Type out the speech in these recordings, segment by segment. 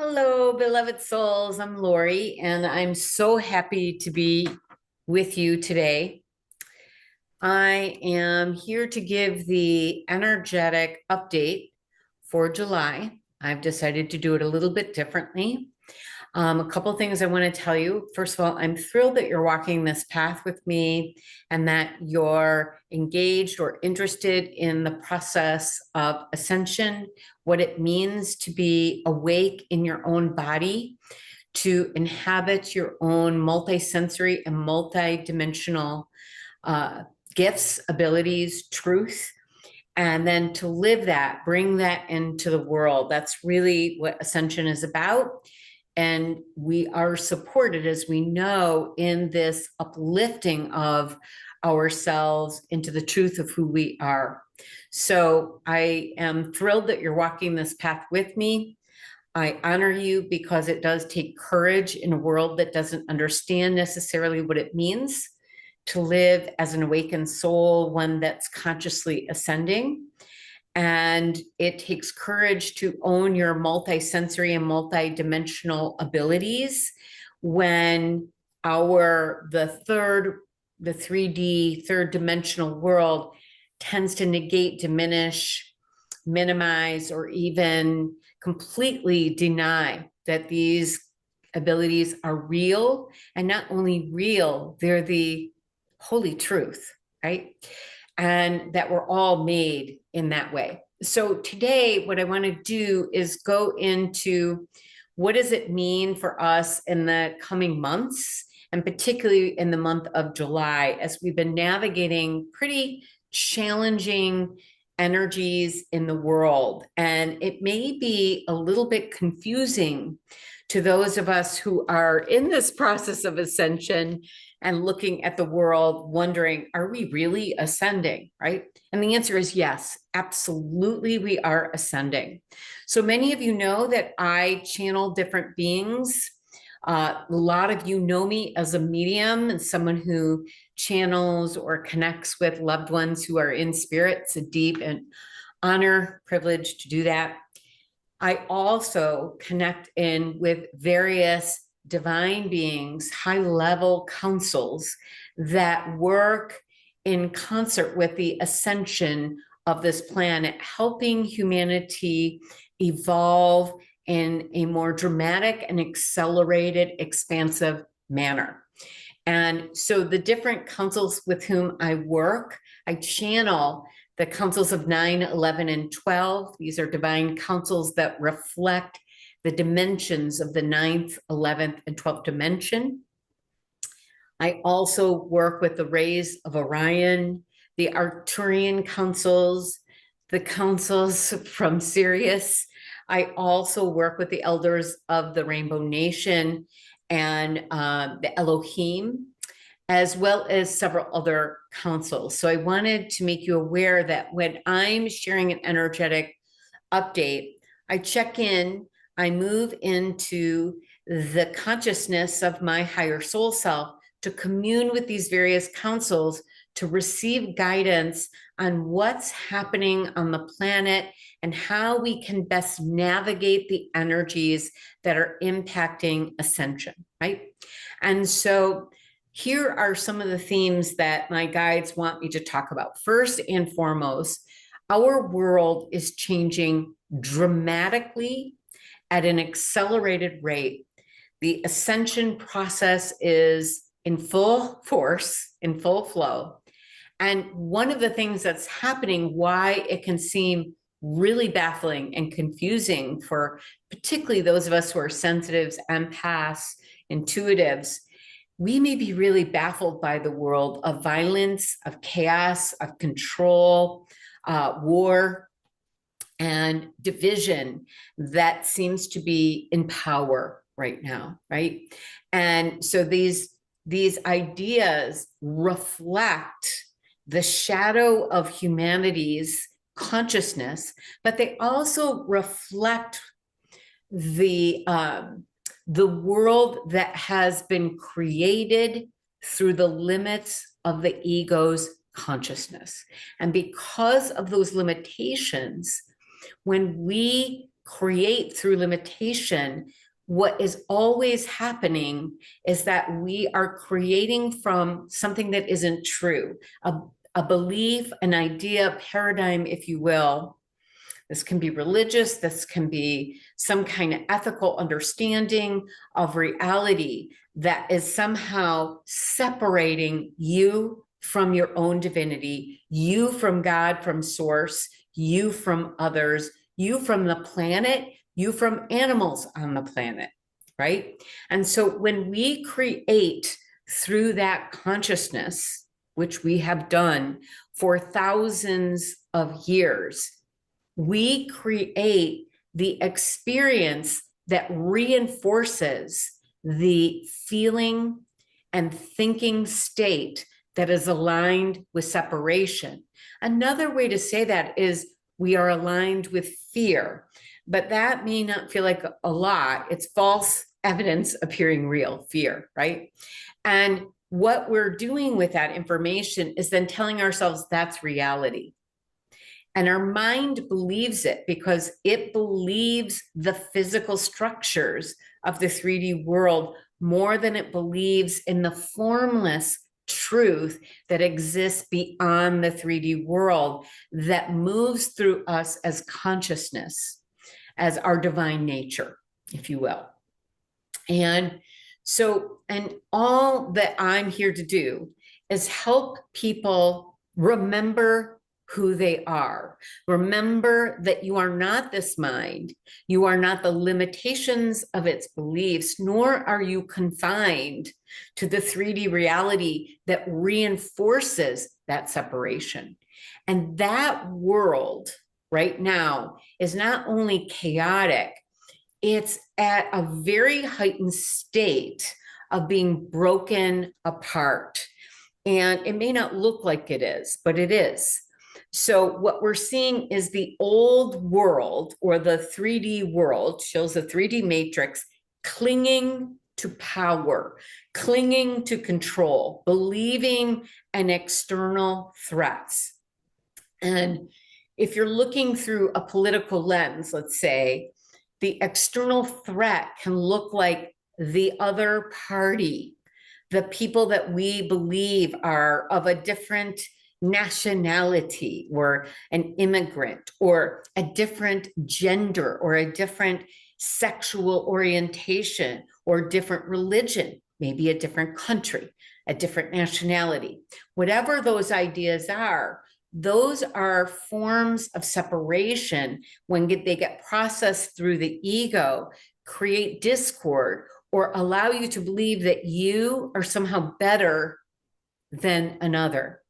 Hello, beloved souls. I'm Lori, and I'm so happy to be with you today. I am here to give the energetic update for July. I've decided to do it a little bit differently. A couple things I want to tell you. First of all, I'm thrilled that you're walking this path with me and that you're engaged or interested in the process of ascension, what it means to be awake in your own body, to inhabit your own multisensory and multidimensional uh, gifts, abilities, truth, and then to live that, bring that into the world. That's really what ascension is about. And we are supported, as we know, in this uplifting of ourselves into the truth of who we are. So I am thrilled that you're walking this path with me. I honor you because it does take courage in a world that doesn't understand necessarily what it means to live as an awakened soul, one that's consciously ascending. And it takes courage to own your multisensory and multidimensional abilities when the 3D, third dimensional world tends to negate, diminish, minimize, or even completely deny that these abilities are real. And not only real, they're the holy truth, right? And that we're all made in that way. So today, what I want to do is go into what does it mean for us in the coming months, and particularly in the month of July, as we've been navigating pretty challenging energies in the world. And it may be a little bit confusing to those of us who are in this process of ascension and looking at the world, wondering, are we really ascending, right? And the answer is yes, absolutely, we are ascending. So many of you know that I channel different beings. A lot of you know me as a medium and someone who channels or connects with loved ones who are in spirit. It's a deep and honor, privilege to do that. I also connect in with various divine beings, high level councils that work in concert with the ascension of this planet, helping humanity evolve in a more dramatic and accelerated, expansive manner. And so the different councils with whom I work, I channel the councils of 9, 11, and 12. These are divine councils that reflect the dimensions of the ninth, 11th, and 12th dimension. I also work with the rays of Orion, the Arcturian councils, the councils from Sirius. I also work with the elders of the Rainbow Nation and the Elohim, as well as several other councils. So I wanted to make you aware that when I'm sharing an energetic update, I check in, I move into the consciousness of my higher soul self to commune with these various councils to receive guidance on what's happening on the planet and how we can best navigate the energies that are impacting ascension, right? And so here are some of the themes that my guides want me to talk about. First and foremost, our world is changing dramatically at an accelerated rate. The ascension process is in full force, in full flow. And one of the things that's happening, why it can seem really baffling and confusing for particularly those of us who are sensitives, empaths, intuitives, we may be really baffled by the world of violence, of chaos, of control, war, and division that seems to be in power right now, right? And so these ideas reflect the shadow of humanity's consciousness, but they also reflect the world that has been created through the limits of the ego's consciousness. And because of those limitations, when we create through limitation, what is always happening is that we are creating from something that isn't true, a belief, an idea, a paradigm, if you will. This can be religious, this can be some kind of ethical understanding of reality that is somehow separating you from your own divinity, you from God, from source, you from others, you from the planet, you from animals on the planet, right? And so when we create through that consciousness, which we have done for thousands of years, we create the experience that reinforces the feeling and thinking state that is aligned with separation. Another way to say that is we are aligned with fear, but that may not feel like a lot. It's false evidence appearing real, fear, right? And what we're doing with that information is then telling ourselves that's reality. And our mind believes it because it believes the physical structures of the 3D world more than it believes in the formless truth that exists beyond the 3D world, that moves through us as consciousness, as our divine nature, if you will. And so, and all that I'm here to do is help people remember who they are. Remember that you are not this mind. You are not the limitations of its beliefs, nor are you confined to the 3D reality that reinforces that separation. And that world right now is not only chaotic, it's at a very heightened state of being broken apart. And it may not look like it is, but it is. So what we're seeing is the old world, or the 3D world, shows the 3D matrix clinging to power, clinging to control, believing in external threats. And if you're looking through a political lens, let's say, the external threat can look like the other party, the people that we believe are of a different nationality, or an immigrant, or a different gender, or a different sexual orientation, or different religion, maybe a different country, a different nationality. Whatever those ideas are, those are forms of separation when they get processed through the ego, create discord, or allow you to believe that you are somehow better than another.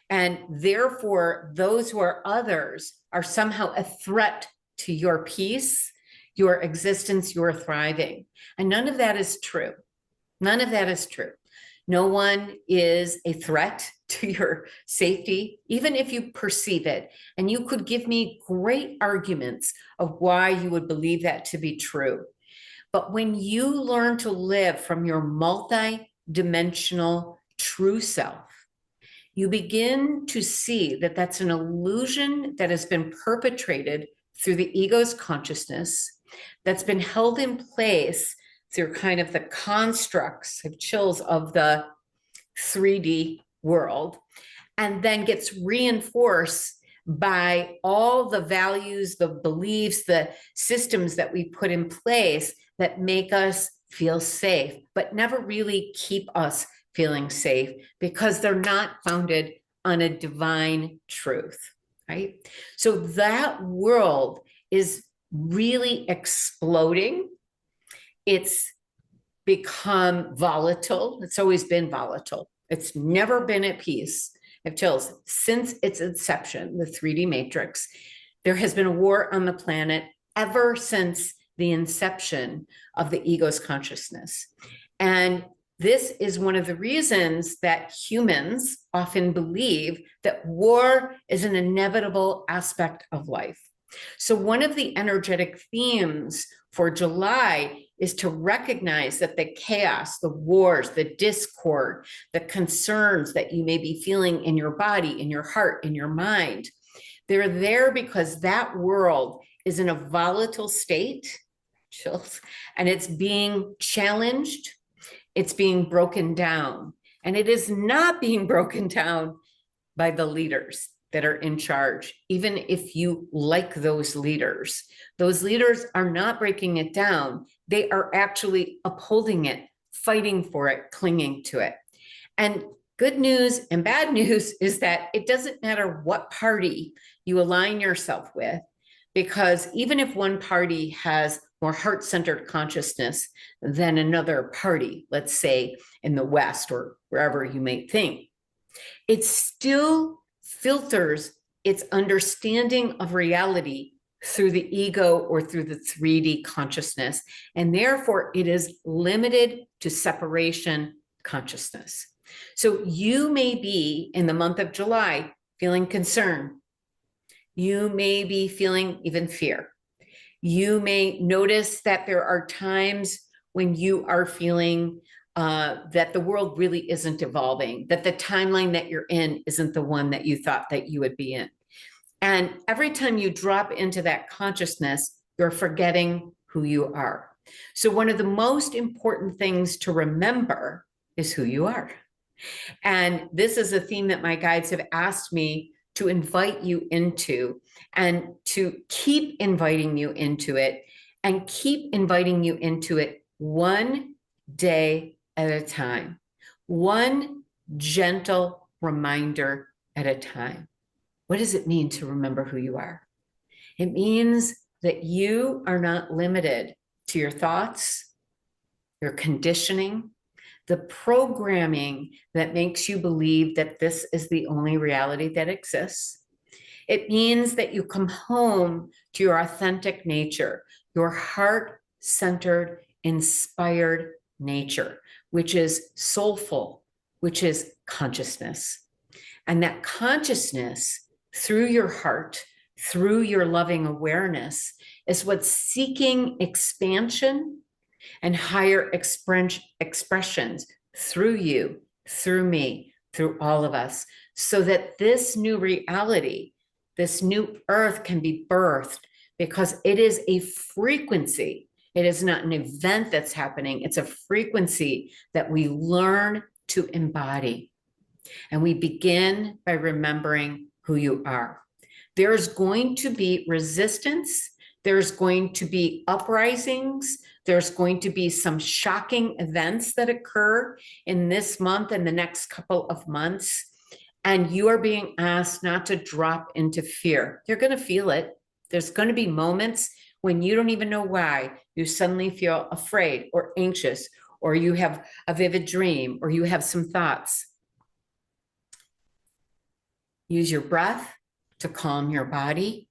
And therefore, those who are others are somehow a threat to your peace, your existence, your thriving. And none of that is true. None of that is true. No one is a threat to your safety, even if you perceive it. And you could give me great arguments of why you would believe that to be true. But when you learn to live from your multi-dimensional true self, you begin to see that that's an illusion that has been perpetrated through the ego's consciousness, that's been held in place through kind of the constructs of chills of the 3D world, and then gets reinforced by all the values, the beliefs, the systems that we put in place that make us feel safe, but never really keep us feeling safe, because they're not founded on a divine truth, right? So that world is really exploding. It's become volatile. It's always been volatile. It's never been at peace. It chills. Since its inception, the 3D matrix, there has been a war on the planet ever since the inception of the ego's consciousness. And this is one of the reasons that humans often believe that war is an inevitable aspect of life. So one of the energetic themes for July is to recognize that the chaos, the wars, the discord, the concerns that you may be feeling in your body, in your heart, in your mind, they're there because that world is in a volatile state, chills, and it's being challenged, it's being broken down, and it is not being broken down by the leaders that are in charge. Even if you like those leaders are not breaking it down. They are actually upholding it, fighting for it, clinging to it. And good news and bad news is that it doesn't matter what party you align yourself with, because even if one party has more heart-centered consciousness than another party, let's say in the West or wherever you may think, it still filters its understanding of reality through the ego or through the 3D consciousness. And therefore, it is limited to separation consciousness. So you may be in the month of July feeling concern. You may be feeling even fear. You may notice that there are times when you are feeling that the world really isn't evolving, that the timeline that you're in isn't the one that you thought that you would be in. And every time you drop into that consciousness, you're forgetting who you are. So one of the most important things to remember is who you are. And this is a theme that my guides have asked me to invite you into, and to keep inviting you into it, and keep inviting you into it one day at a time, one gentle reminder at a time. What does it mean to remember who you are? It means that you are not limited to your thoughts, your conditioning, the programming that makes you believe that this is the only reality that exists. It means that you come home to your authentic nature, your heart-centered, inspired nature, which is soulful, which is consciousness. And that consciousness, through your heart, through your loving awareness, is what's seeking expansion and higher expressions through you, through me, through all of us, so that this new reality, this new earth can be birthed, because it is a frequency. It is not an event that's happening. It's a frequency that we learn to embody. And we begin by remembering who you are. There's going to be resistance. There's going to be uprisings. There's going to be some shocking events that occur in this month and the next couple of months. And you are being asked not to drop into fear. You're going to feel it. There's going to be moments when you don't even know why. You suddenly feel afraid or anxious, or you have a vivid dream, or you have some thoughts. Use your breath to calm your body,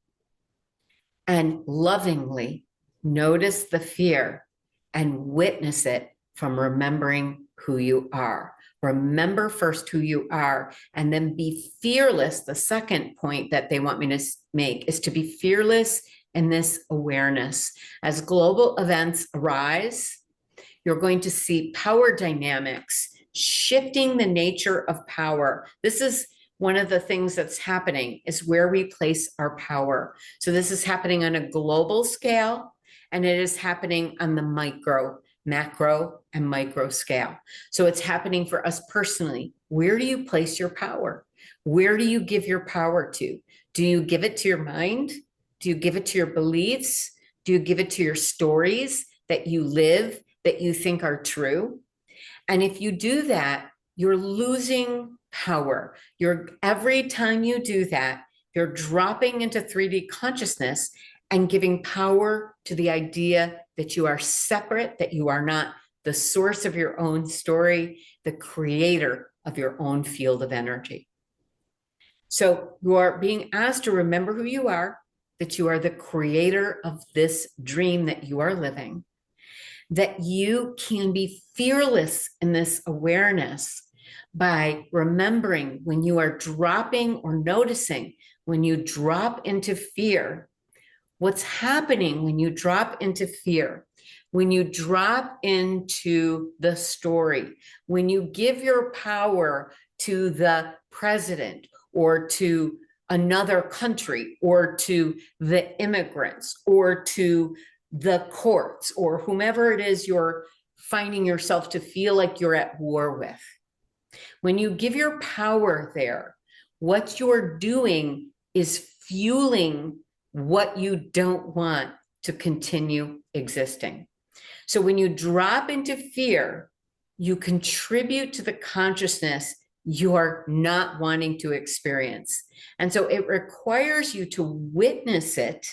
and lovingly notice the fear and witness it from remembering who you are. Remember first who you are, and then be fearless. The second point that they want me to make is to be fearless in this awareness. As global events arise, you're going to see power dynamics shifting the nature of power. This is one of the things that's happening, is where we place our power. So this is happening on a global scale, and it is happening on the micro, macro, and micro scale. So it's happening for us personally. Where do you place your power? Where do you give your power to? Do you give it to your mind? Do you give it to your beliefs? Do you give it to your stories that you live, that you think are true? And if you do that, you're losing power. Every time you do that, you're dropping into 3D consciousness and giving power to the idea that you are separate, that you are not the source of your own story, the creator of your own field of energy. So you are being asked to remember who you are, that you are the creator of this dream that you are living, that you can be fearless in this awareness by remembering when you are dropping or noticing when you drop into fear. What's happening when you drop into fear, when you drop into the story, when you give your power to the president or to another country or to the immigrants or to the courts or whomever it is you're finding yourself to feel like you're at war with. When you give your power there, what you're doing is fueling what you don't want to continue existing. So when you drop into fear, you contribute to the consciousness you are not wanting to experience. And so it requires you to witness it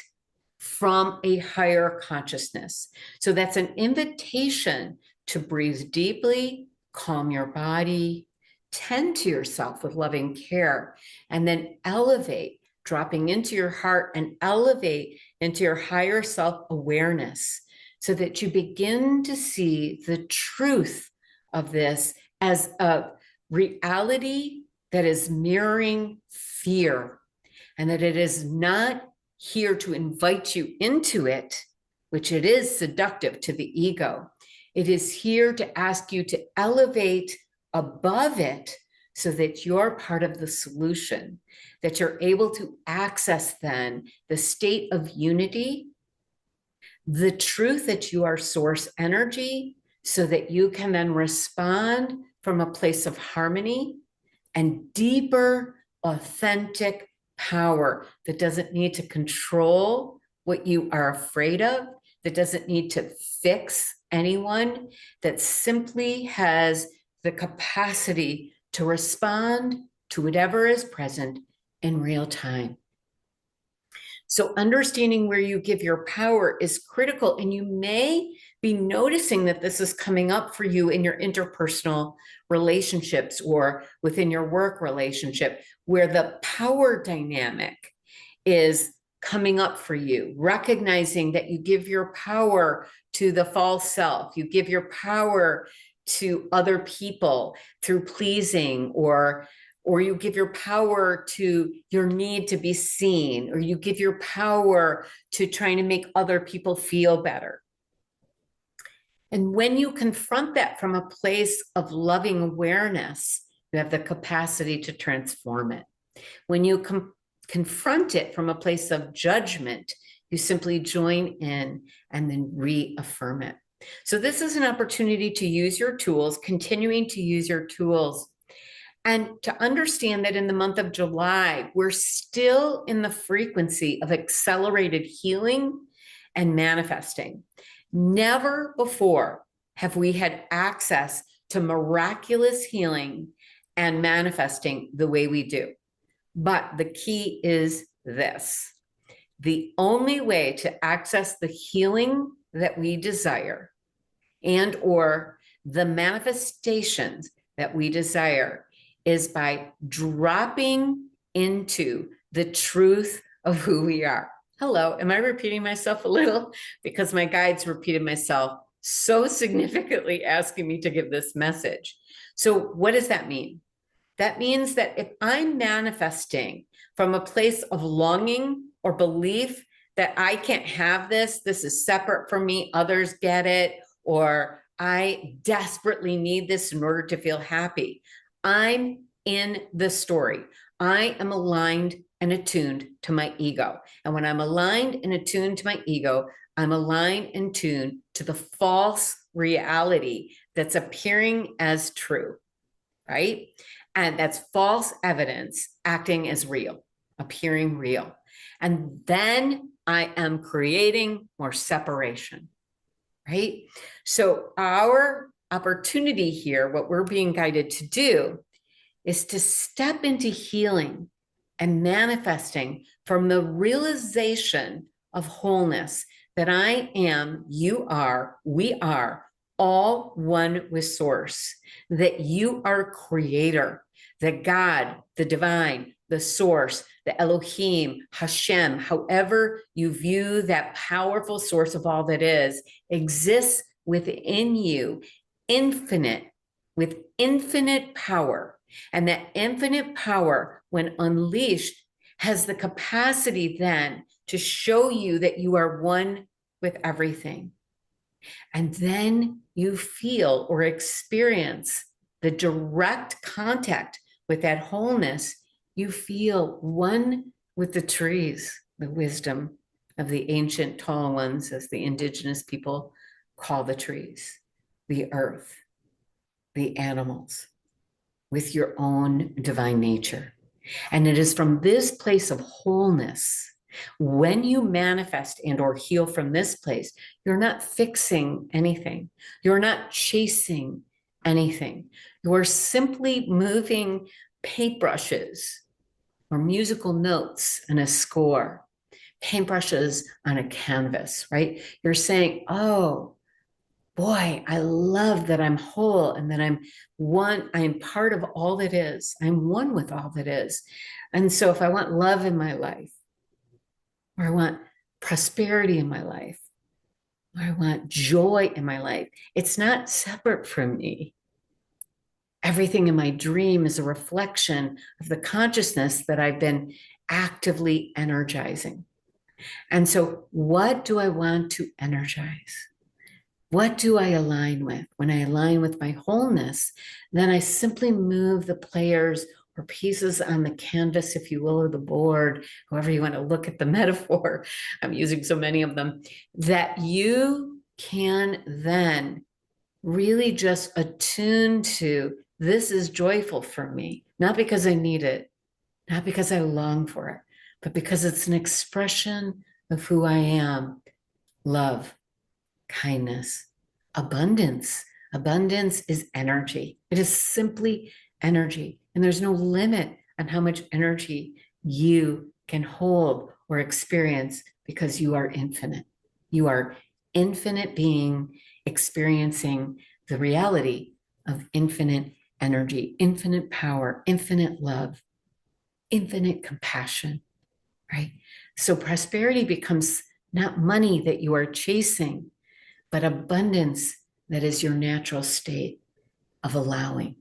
from a higher consciousness. So that's an invitation to breathe deeply, calm your body, tend to yourself with loving care, and then elevate, dropping into your heart and elevate into your higher self-awareness so that you begin to see the truth of this as a reality that is mirroring fear, and that it is not here to invite you into it, which it is seductive to the ego. It is here to ask you to elevate above it so that you're part of the solution, that you're able to access then the state of unity, the truth that you are source energy, so that you can then respond from a place of harmony and deeper, authentic power that doesn't need to control what you are afraid of, that doesn't need to fix anyone, that simply has the capacity to respond to whatever is present in real time. So understanding where you give your power is critical, and you may be noticing that this is coming up for you in your interpersonal relationships or within your work relationship, where the power dynamic is coming up for you, recognizing that you give your power to the false self, you give your power to other people through pleasing, or you give your power to your need to be seen, or you give your power to trying to make other people feel better. And when you confront that from a place of loving awareness, you have the capacity to transform it. When you confront it from a place of judgment, you simply join in and then reaffirm it. So this is an opportunity to use your tools, continuing to use your tools, and to understand that in the month of July, we're still in the frequency of accelerated healing and manifesting. Never before have we had access to miraculous healing and manifesting the way we do. But the key is this: the only way to access the healing that we desire and or the manifestations that we desire is by dropping into the truth of who we are. Hello, am I repeating myself a little? Because my guides repeated myself so significantly, asking me to give this message. So what does that mean? That means that if I'm manifesting from a place of longing or belief that I can't have this, this is separate from me, others get it, or I desperately need this in order to feel happy, I'm in the story. I am aligned and attuned to my ego. And when I'm aligned and attuned to my ego, I'm aligned and tuned to the false reality that's appearing as true, right? And that's false evidence acting as real, appearing real. And then I am creating more separation, right? So our opportunity here, what we're being guided to do, is to step into healing and manifesting from the realization of wholeness, that I am, you are, we are all one with source, that you are creator, that God, the divine, the source, the Elohim, Hashem, however you view that powerful source of all that is, exists within you, infinite, with infinite power. And that infinite power, when unleashed, has the capacity then to show you that you are one with everything. And then you feel or experience the direct contact with that wholeness You feel one with the trees, the wisdom of the ancient tall ones, as the indigenous people call the trees, the earth, the animals, with your own divine nature. And it is from this place of wholeness, when you manifest and or heal from this place, you're not fixing anything. You're not chasing anything. You're simply moving paintbrushes or musical notes in a score, paintbrushes on a canvas, right? You're saying, oh, boy, I love that I'm whole and that I'm one, I'm part of all that is. I'm one with all that is. And so if I want love in my life, or I want prosperity in my life, or I want joy in my life, it's not separate from me. Everything in my dream is a reflection of the consciousness that I've been actively energizing. And so, what do I want to energize? What do I align with? When I align with my wholeness, then I simply move the players or pieces on the canvas, if you will, or the board, however you want to look at the metaphor. I'm using so many of them, that you can then really just attune to, this is joyful for me, not because I need it, not because I long for it, but because it's an expression of who I am. Love, kindness, abundance. Abundance is energy. It is simply energy. And there's no limit on how much energy you can hold or experience, because you are infinite. You are infinite being experiencing the reality of infinite energy, infinite power, infinite love, infinite compassion, right? So prosperity becomes not money that you are chasing, but abundance that is your natural state of allowing,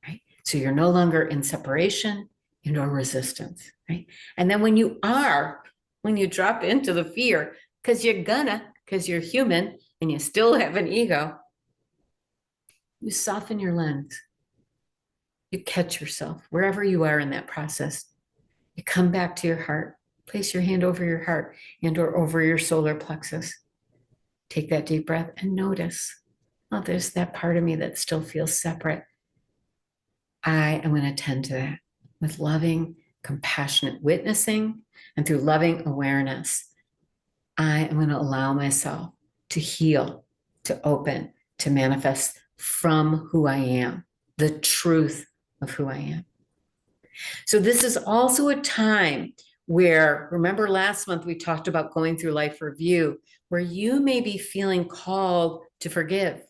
right? So you're no longer in separation, you know, resistance, right? And then when you drop into the fear, because you're human and you still have an ego, you soften your lens. You catch yourself wherever you are in that process. You come back to your heart, place your hand over your heart and or over your solar plexus. Take that deep breath and notice, oh, there's that part of me that still feels separate. I am going to tend to that with loving, compassionate witnessing, and through loving awareness. I am going to allow myself to heal, to open, to manifest from who I am, the truth of who I am. So this is also a time where, remember last month we talked about going through life review, where you may be feeling called to forgive,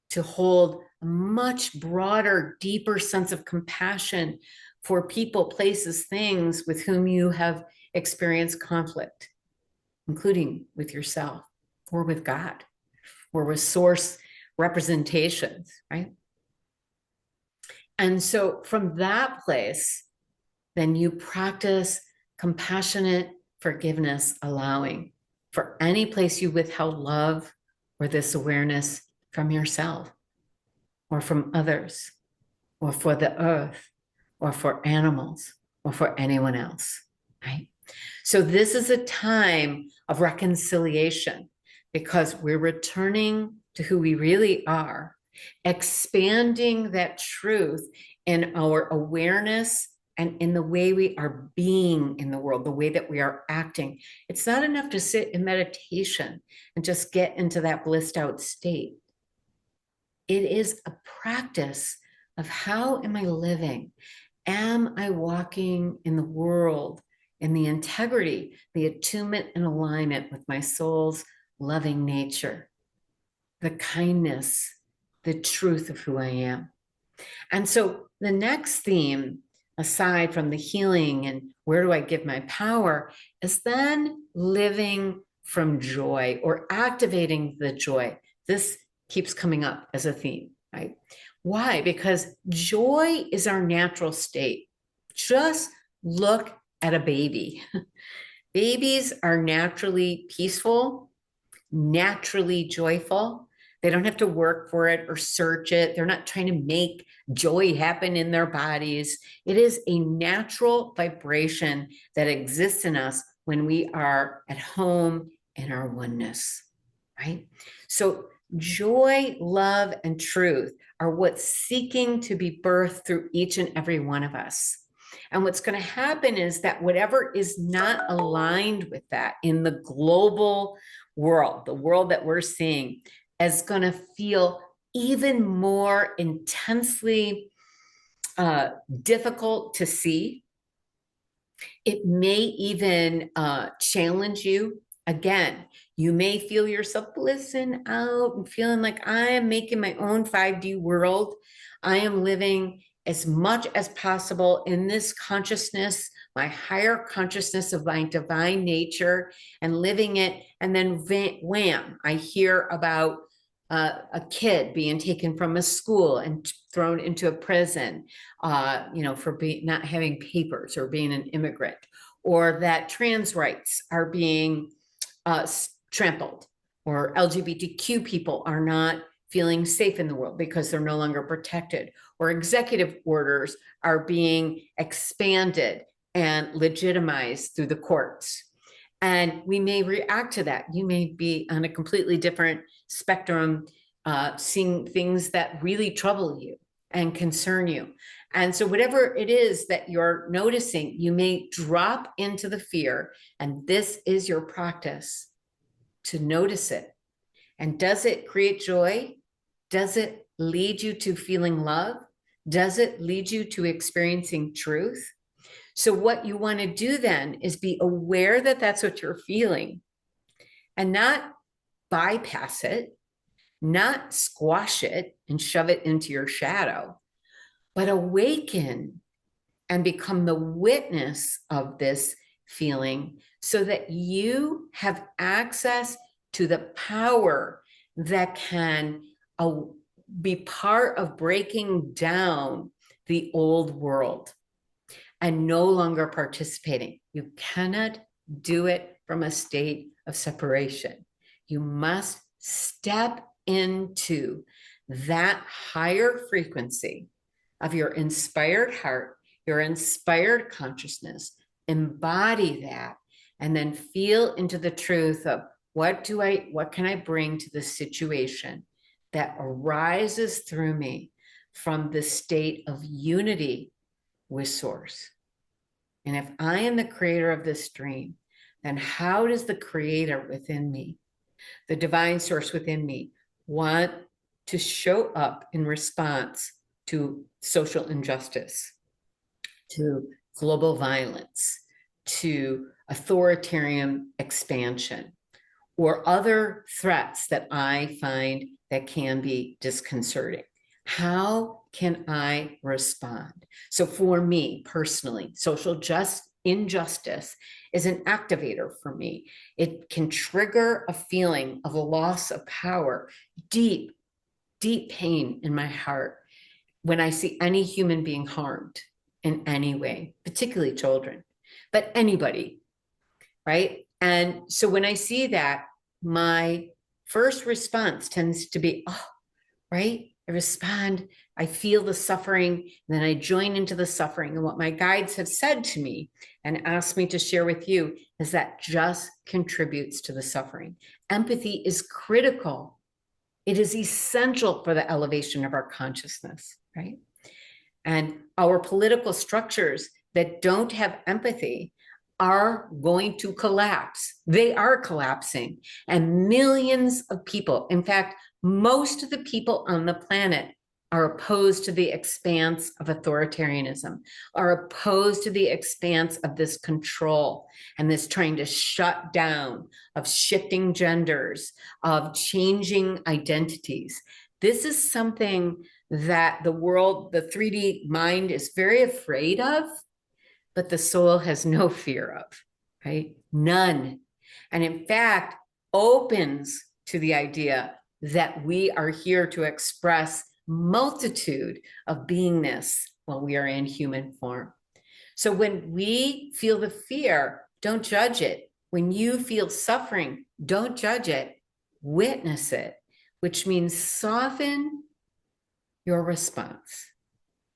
to hold a much broader, deeper sense of compassion for people, places, things with whom you have experienced conflict, including with yourself or with God or with source representations, right? And so from that place, then you practice compassionate forgiveness, allowing for any place you withheld love or this awareness from yourself or from others or for the earth or for animals or for anyone else, right? So this is a time of reconciliation, because we're returning to who we really are, expanding that truth in our awareness and in the way we are being in the world, the way that we are acting. It's not enough to sit in meditation and just get into that blissed out state. It is a practice of, how am I living? Am I walking in the world in the integrity, the attunement and alignment with my soul's loving nature, the kindness, the truth of who I am? And so the next theme, aside from the healing and where do I give my power, is then living from joy or activating the joy. This keeps coming up as a theme, right? Why? Because joy is our natural state. Just look at a baby. Babies are naturally peaceful, naturally joyful. They don't have to work for it or search it. They're not trying to make joy happen in their bodies. It is a natural vibration that exists in us when we are at home in our oneness, right? So joy, love, and truth are what's seeking to be birthed through each and every one of us. And what's going to happen is that whatever is not aligned with that in the global world, the world that we're seeing, is going to feel even more intensely difficult to see. It may even challenge you. Again, you may feel yourself blissing out and feeling like I am making my own 5D world. I am living as much as possible in this consciousness, my higher consciousness of my divine nature, and living it. And then wham, I hear about a kid being taken from a school and thrown into a prison, for not having papers or being an immigrant, or that trans rights are being trampled, or LGBTQ people are not feeling safe in the world because they're no longer protected, or executive orders are being expanded and legitimized through the courts. And we may react to that. You may be on a completely different spectrum, seeing things that really trouble you and concern you. And so whatever it is that you're noticing, you may drop into the fear, and this is your practice to notice it. And does it create joy? Does it lead you to feeling love? Does it lead you to experiencing truth? So what you want to do then is be aware that that's what you're feeling, and not bypass it, not squash it and shove it into your shadow, but awaken and become the witness of this feeling so that you have access to the power that can be part of breaking down the old world and no longer participating. You cannot do it from a state of separation. You must step into that higher frequency of your inspired heart, your inspired consciousness, embody that, and then feel into the truth of what can I bring to the situation that arises through me from the state of unity with source. And if I am the creator of this dream, then how does the creator within me, the divine source within me, want to show up in response to social injustice, to global violence, to authoritarian expansion, or other threats that I find that can be disconcerting? How can I respond? So for me personally, social injustice is an activator for me. It can trigger a feeling of a loss of power, deep, deep pain in my heart when I see any human being harmed in any way, particularly children, but anybody, right? And so when I see that, my first response tends to be, oh, right? I respond, I feel the suffering, and then I join into the suffering. And what my guides have said to me and asked me to share with you is that just contributes to the suffering. Empathy is critical. It is essential for the elevation of our consciousness, right? And our political structures that don't have empathy are going to collapse. They are collapsing. And millions of people, in fact, most of the people on the planet, are opposed to the expanse of authoritarianism, are opposed to the expanse of this control and this trying to shut down, of shifting genders, of changing identities. This is something that the world, the 3D mind, is very afraid of, but the soul has no fear of, right? None. And in fact, opens to the idea that we are here to express multitude of beingness while we are in human form. So when we feel the fear, don't judge it. When you feel suffering, don't judge it. Witness it. which means soften your response.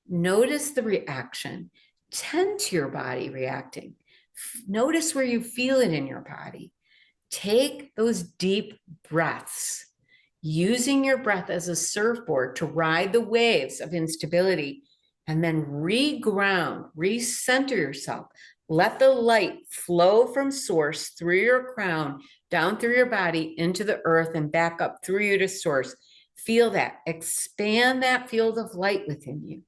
Notice the reaction. Tend to your body reacting. Notice where you feel it in your body. Take those deep breaths, using your breath as a surfboard to ride the waves of instability, and then reground, recenter yourself. Let the light flow from source through your crown, down through your body, into the earth, and back up through you to source. Feel that. Expand that field of light within you.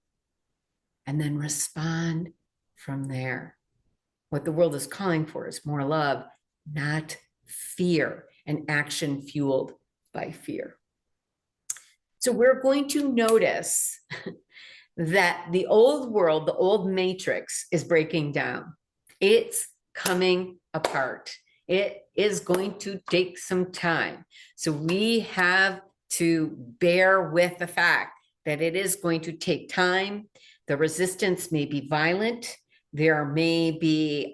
And then respond from there. What the world is calling for is more love, not fear, and action fueled by fear. So we're going to notice that the old world, the old matrix, is breaking down. It's coming apart. It is going to take some time. So we have to bear with the fact that it is going to take time. The resistance may be violent. There may be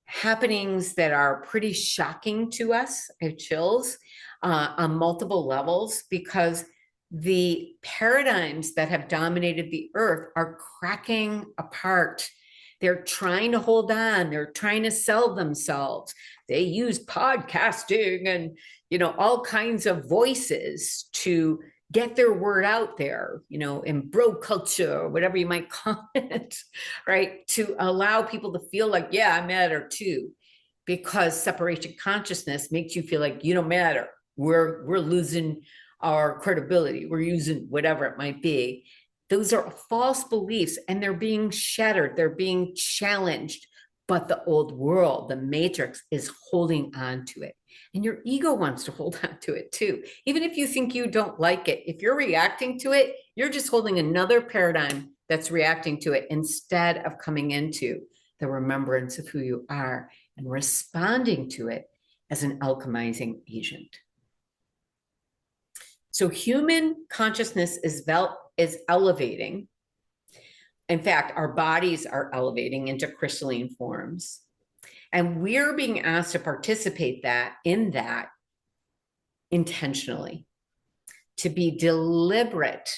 happenings that are pretty shocking to us. I have chills on multiple levels, because the paradigms that have dominated the earth are cracking apart. They're trying to hold on. They're trying to sell themselves. They use podcasting and, all kinds of voices to get their word out there, in bro culture, or whatever you might call it, right? To allow people to feel like, yeah, I matter too, because separation consciousness makes you feel like you don't matter. We're losing our credibility. We're using whatever it might be. Those are false beliefs, and they're being shattered. They're being challenged. But the old world, the matrix, is holding on to it. And your ego wants to hold on to it too. Even if you think you don't like it, if you're reacting to it, you're just holding another paradigm that's reacting to it, instead of coming into the remembrance of who you are and responding to it as an alchemizing agent. So human consciousness is elevating. In fact, our bodies are elevating into crystalline forms. And we're being asked to participate in that intentionally, to be deliberate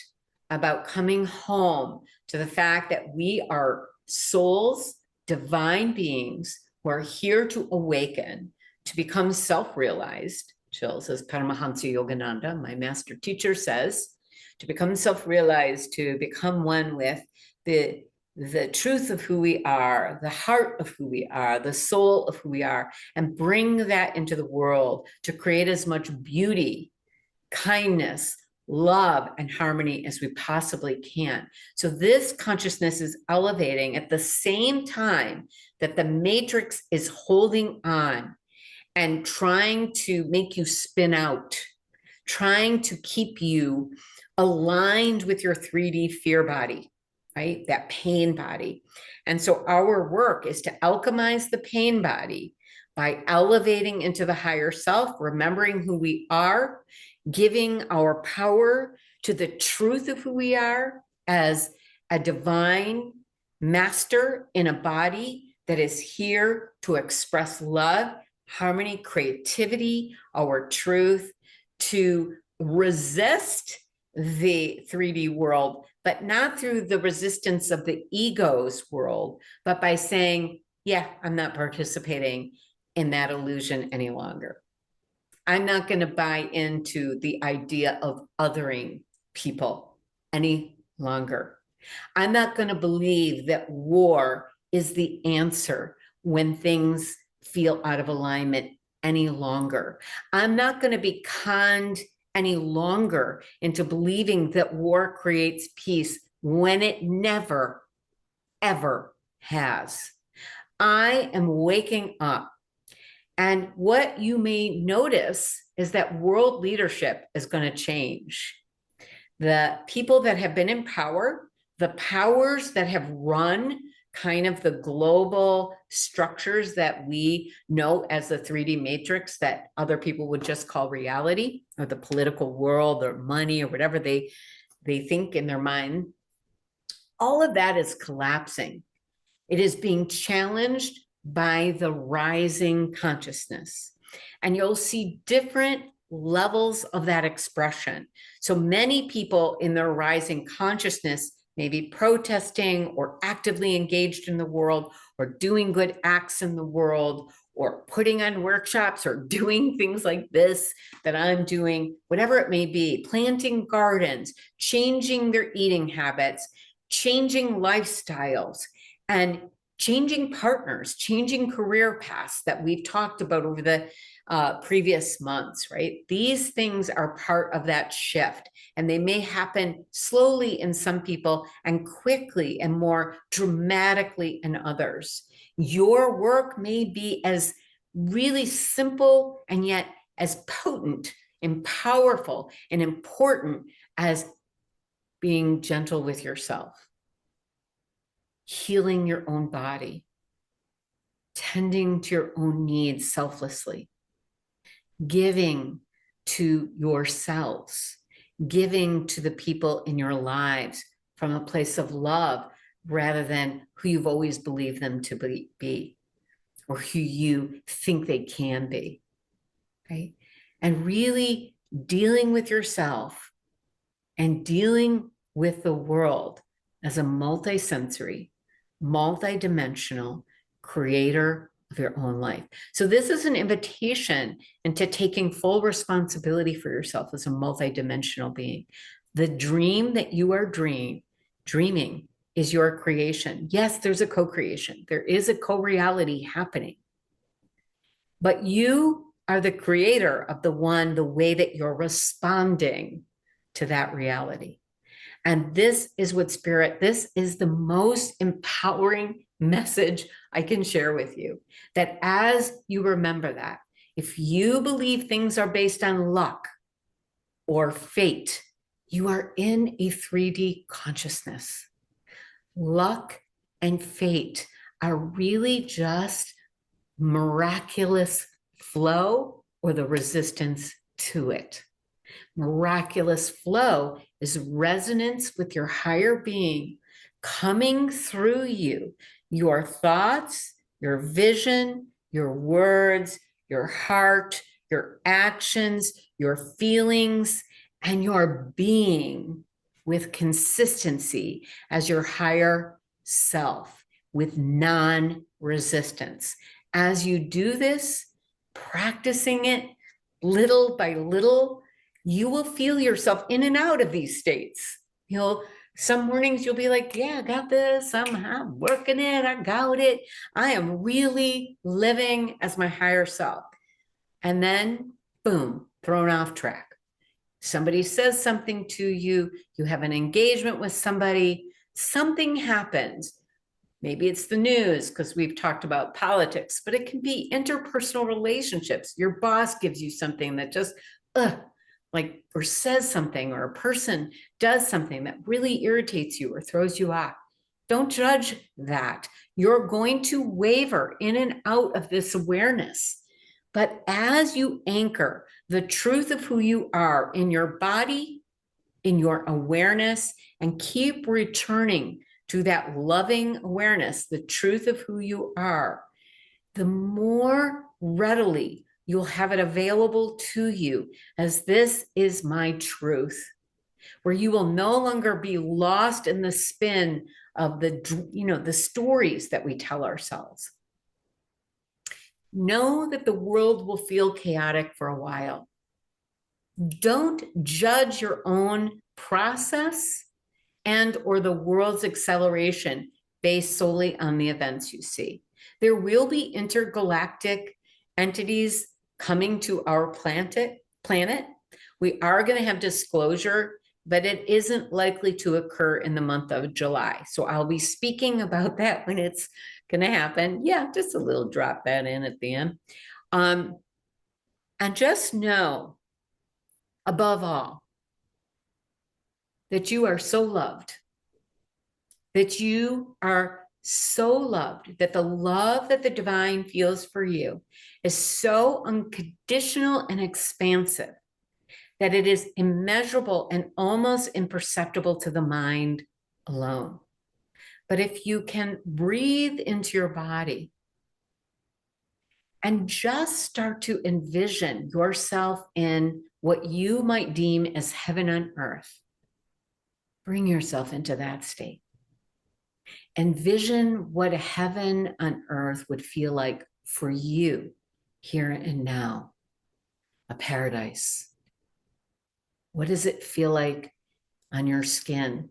about coming home to the fact that we are souls, divine beings who are here to awaken, to become self-realized. Chills, as Paramahansa Yogananda, my master teacher, says, to become self-realized, to become one with the truth of who we are, the heart of who we are, the soul of who we are, and bring that into the world to create as much beauty, kindness, love, and harmony as we possibly can. So this consciousness is elevating at the same time that the matrix is holding on and trying to make you spin out, trying to keep you aligned with your 3D fear body, right? That pain body. And so our work is to alchemize the pain body by elevating into the higher self, remembering who we are, giving our power to the truth of who we are as a divine master in a body that is here to express love, harmony, creativity, our truth, to resist the 3D world, but not through the resistance of the ego's world, but by saying, yeah, I'm not participating in that illusion any longer. I'm not going to buy into the idea of othering people any longer. I'm not going to believe that war is the answer when things feel out of alignment any longer. I'm not going to be conned any longer into believing that war creates peace when it never, ever has. I am waking up. And what you may notice is that world leadership is going to change. The people that have been in power, the powers that have run kind of the global structures that we know as the 3D matrix that other people would just call reality, or the political world or money or whatever they think in their mind, all of that is collapsing. It is being challenged by the rising consciousness. And you'll see different levels of that expression. So many people in their rising consciousness may be protesting or actively engaged in the world or doing good acts in the world or putting on workshops or doing things like this that I'm doing, whatever it may be, planting gardens, changing their eating habits, changing lifestyles, and changing partners, changing career paths that we've talked about over the previous months, right? These things are part of that shift, and they may happen slowly in some people and quickly and more dramatically in others. Your work may be as really simple and yet as potent and powerful and important as being gentle with yourself, healing your own body, tending to your own needs selflessly, giving to yourselves, giving to the people in your lives from a place of love rather than who you've always believed them to be or who you think they can be, right? And really dealing with yourself and dealing with the world as a multisensory, multidimensional creator of your own life. So this is an invitation into taking full responsibility for yourself as a multidimensional being. The dream that you are dreaming is your creation. Yes, there's a co-creation. There is a co-reality happening. But you are the creator of the way that you're responding to that reality. And this is what this is the most empowering message I can share with you, that as you remember that, if you believe things are based on luck or fate, you are in a 3D consciousness. Luck and fate are really just miraculous flow or the resistance to it. Miraculous flow is resonance with your higher being coming through you, your thoughts, your vision, your words, your heart, your actions, your feelings, and your being with consistency as your higher self with non-resistance. As you do this, practicing it little by little, you will feel yourself in and out of these states. Some mornings you'll be like, yeah, I got this. I'm working it. I got it. I am really living as my higher self. And then, boom, thrown off track. Somebody says something to you. You have an engagement with somebody. Something happens. Maybe it's the news because we've talked about politics, but it can be interpersonal relationships. Your boss gives you something that just, or says something, or a person does something that really irritates you or throws you off. Don't judge that. You're going to waver in and out of this awareness. But as you anchor the truth of who you are in your body, in your awareness, and keep returning to that loving awareness, the truth of who you are, the more readily you'll have it available to you as this is my truth, where you will no longer be lost in the spin of the stories that we tell ourselves. Know that the world will feel chaotic for a while. Don't judge your own process and or the world's acceleration based solely on the events you see. There will be intergalactic entities coming to our planet. We are going to have disclosure, but it isn't likely to occur in the month of July. So I'll be speaking about that when it's going to happen. Yeah, just a little drop that in at the end. And just know, above all, that you are so loved, that you are so loved, that the love that the divine feels for you is so unconditional and expansive that it is immeasurable and almost imperceptible to the mind alone. But if you can breathe into your body and just start to envision yourself in what you might deem as heaven on earth. Bring yourself into that state. Envision what a heaven on earth would feel like for you here and now, a paradise. What does it feel like on your skin?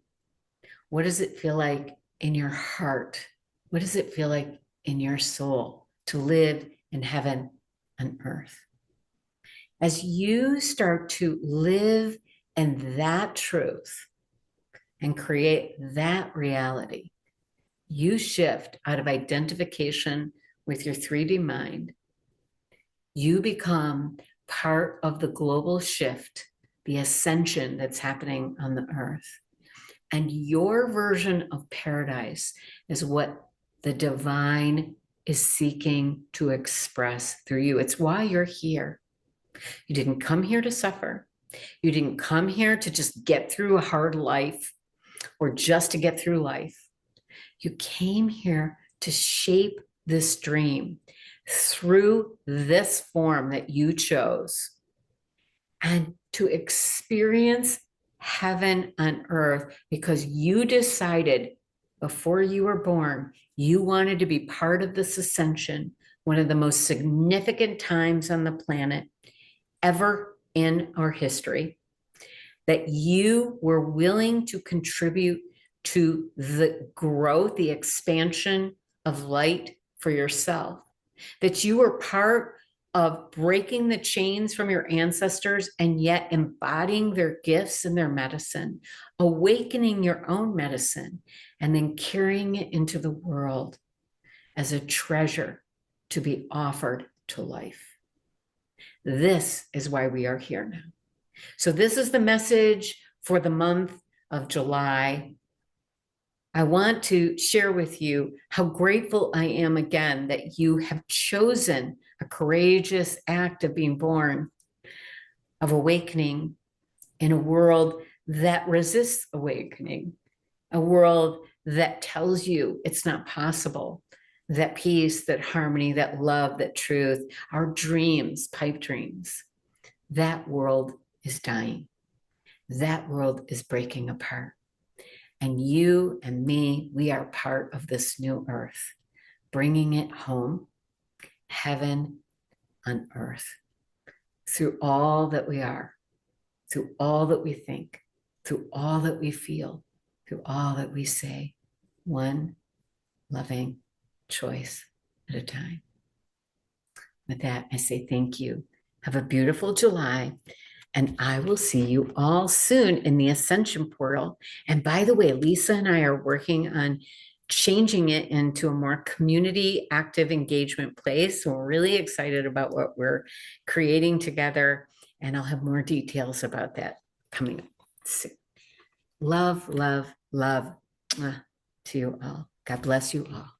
What does it feel like in your heart? What does it feel like in your soul to live in heaven on earth? As you start to live in that truth and create that reality, you shift out of identification with your 3D mind. You become part of the global shift, the ascension that's happening on the earth. And your version of paradise is what the divine is seeking to express through you. It's why you're here. You didn't come here to suffer. You didn't come here to just get through a hard life or just to get through life. You came here to shape this dream through this form that you chose and to experience heaven on earth because you decided before you were born, you wanted to be part of this ascension, one of the most significant times on the planet ever in our history, that you were willing to contribute to the growth, the expansion of light for yourself, that you were part of breaking the chains from your ancestors and yet embodying their gifts and their medicine, awakening your own medicine, and then carrying it into the world as a treasure to be offered to life. This is why we are here now. So this is the message for the month of July. I want to share with you how grateful I am again that you have chosen a courageous act of being born, of awakening in a world that resists awakening, a world that tells you it's not possible, that peace, that harmony, that love, that truth, our dreams, pipe dreams, that world is dying. That world is breaking apart. And you and me, we are part of this new earth, bringing it home, heaven on earth, through all that we are, through all that we think, through all that we feel, through all that we say, one loving choice at a time. With that, I say thank you. Have a beautiful July. And I will see you all soon in the Ascension Portal. And by the way, Lisa and I are working on changing it into a more community active engagement place. So we're really excited about what we're creating together. And I'll have more details about that coming up soon. Love, love, love to you all. God bless you all.